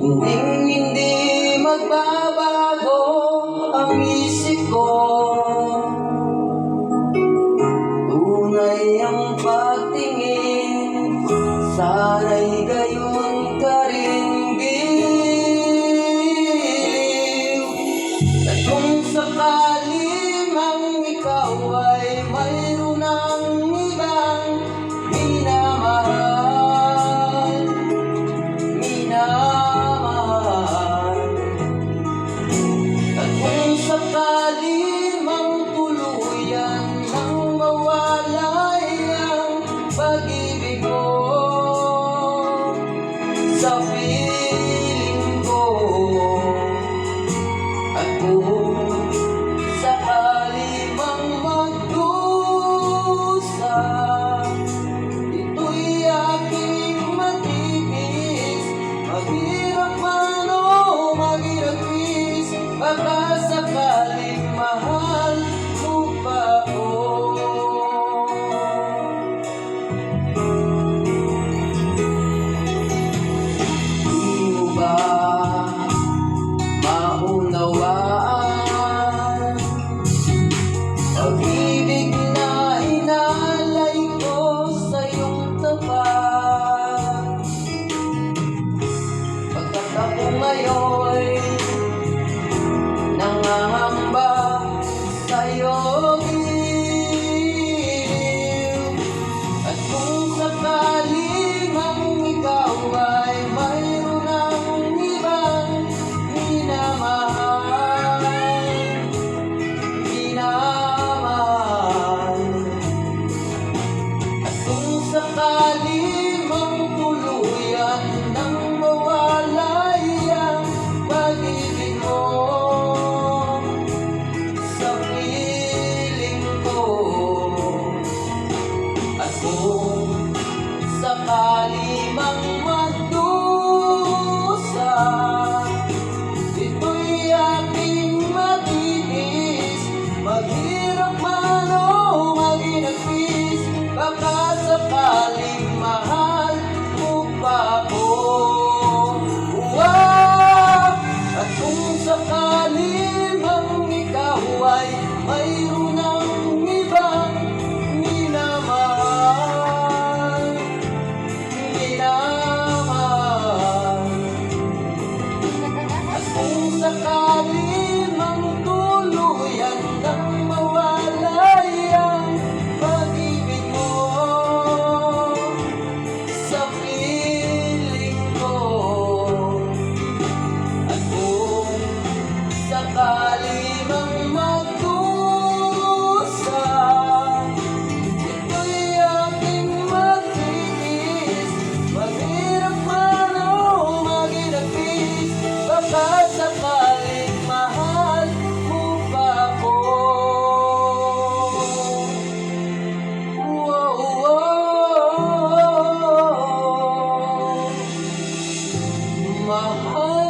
Hindi magbabago ang isip ko. Tunay ang pagtingin, sana'y gayon ka rin giliw. At kung sakali mang ikaw ay mayroon ng ibang minamahal, at kung sakali mang tuluyan nang mawalay ang pag-ibig mo sa piling ko, at kung sakali mang magdusa, ito'y aking matipis. Maghirap man o maghirapis, baka sakaling mahal mo pa ako. Di mo ba maunawaan pag-ibig na inalay ko sa iyong tapat? Pagkat ako ngayon'y nangangamba sa'yo, giliw. At kung sakali mang ikaw ay mayroon ng ibang minamahal, at kung sakali mang tuluyan nang mawalay ang pag-ibig mo sa piling ko, at kung sakali mang magdusa, ito'y aking matitis. Maghirap man o maginagpis, baka sakaling mahal mo pa ako. At kung sakali mang ikaw ay mayroon ng ibang minamahal, at kung sakali mang tuluyan nang mawalay ang pag-ibig mo sa piling ko, at kung sakali mang magdusa, ito'y aking matitis. Maghirap man o maginagpis, baka sakaling mahal mo pa ako. Mahal